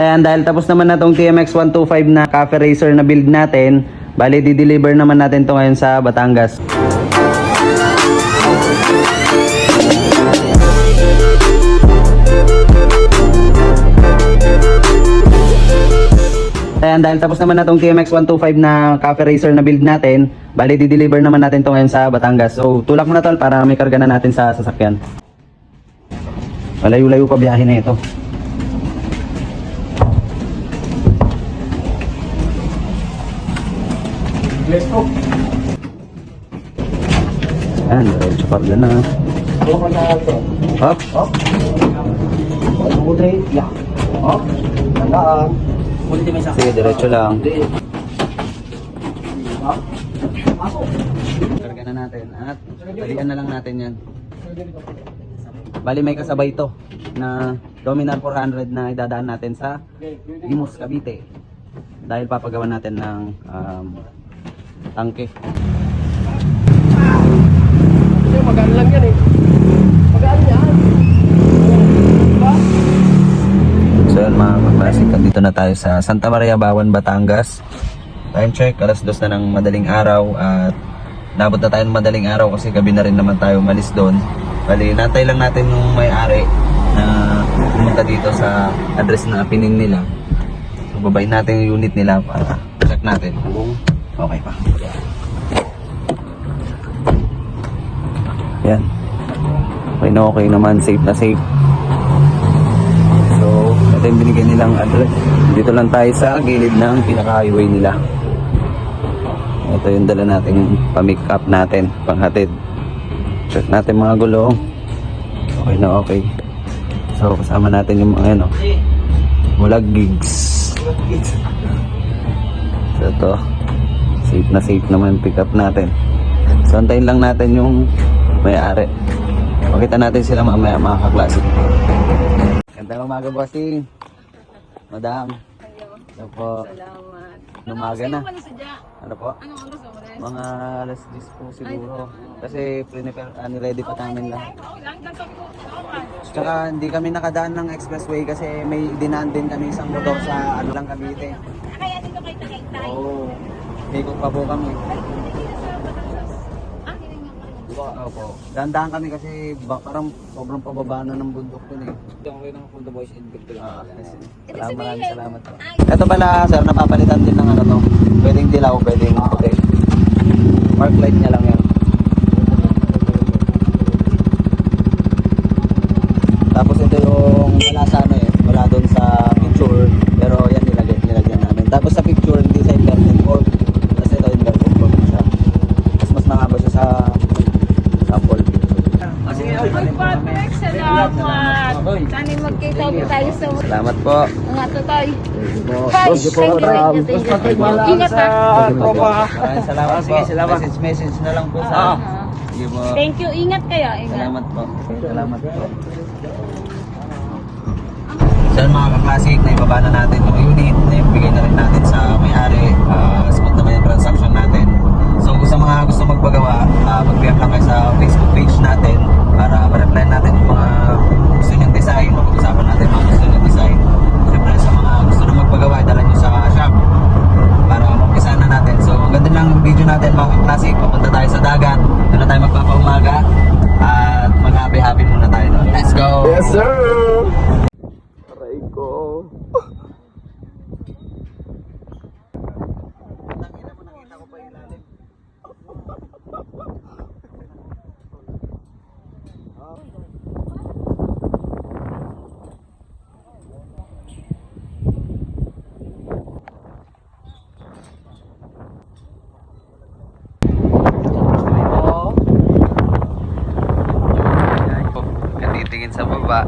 Ayan, dahil tapos naman na tong TMX 125 na cafe racer na build natin, bali di-deliver naman natin to ngayon sa Batangas. Ayan, dahil tapos naman na tong TMX 125 na cafe racer na build natin, bali di-deliver naman natin to ngayon sa Batangas. So tulak mo na tol para may karga na natin sa sasakyan. Malayo-layo pa biyahe na ito. Let's go. Ayan, diretso karga na. Hop. Hop. Pag-udre. Yeah. Hop. Tandaan. Sige, diretso lang. Karga na natin at balikan na lang natin yan. Bali may kasabay to na Dominar 400 na idadaan natin sa Imus, Cavite. Dahil papagawa natin ng tangke. Magaan lang yan eh. Magaan yan. Diba? So yun mga kapasik, dito na tayo sa Santa Maria, Bawan, Batangas. Time check, alas 2 na ng madaling araw at nabot na tayo ng madaling araw kasi gabi na rin naman tayo umalis doon. Bali, natay lang natin yung may-ari na pumunta dito sa address na pinin nila. So babayin natin yung unit nila para check natin kung okay pa. Yan. Okay na okay naman, safe na safe. So, ito yung binigay nilang address. Dito lang tayo sa gilid ng pinaka-highway nila. Ito yung dala nating pa-make up natin, panghatid. Check natin mga gulong. Okay na okay. So, kasama natin yung mga walag gigs. So, ito. Safe na safe naman pick up natin. So, antayin lang natin yung may-ari. Makita natin sila mamaya mga kaklase. Ganda umaga, bossing. Madam. Ano po? Salamat. Umaga na. Ano po? Anong oras ako rin? Mga alas 10 po siguro. Kasi ready pa namin lang. Okay lang, ganito ko. Tsaka hindi kami nakadaan ng expressway kasi may dinaan din kami isang motor sa ano lang Cavite. Kaya dito kay Tagaytay. Oo. Ikot pa po kami. Ah, hiningan ko rin. Opo. Dahan-dahan kami kasi parang sobrang pababa na ng bundok dun eh. Okay ng Punta Boys and Big Salamat, maraming salamat po. Ito pala sir, napapalitan din ng ano to. Pwedeng dilaw, pwedeng puti. Mark light niya lang yan. Tapos ito yung wala sa ano eh, wala doon sa picture. Pero yan nilagyan namin. Tapos sa picture, hindi sa inverted fork. Kasi ito inverted fork siya. Mas mahaba siya sa sample picture. Ay, Patrick, salamat. Sana magkita po tayo sa Salamat po. mga tutay. Thank you po. Ingat ha. Maraming salamat po. Sige, salamat. Message na lang po sa Sige po. Thank you, ingat kayo. Ingat. Salamat po. Salamat po. So mga kaklasik, na ibaba na natin yung unit na ibigay na rin natin sa may-ari. Spot naman yung transaction natin. So kung sa mga gusto magpagawa, mag-PM lang kayo sa Facebook page natin para ma-reply natin yung mga gusto nyong design. Mag-usapan natin mga gusto nyong design. Siyempre sa mga gusto na magpagawa, dala nyo sa shop para mag-umpisa na natin. So ganda lang yung video natin mga kaklasik. Papunta tayo sa dagat. Doon na tayo magpapaumaga. At mag-happy-happy muna tayo doon. Let's go! Yes sir! Aray ko. Nakita ko pa ilalim. Katitingin sa baba.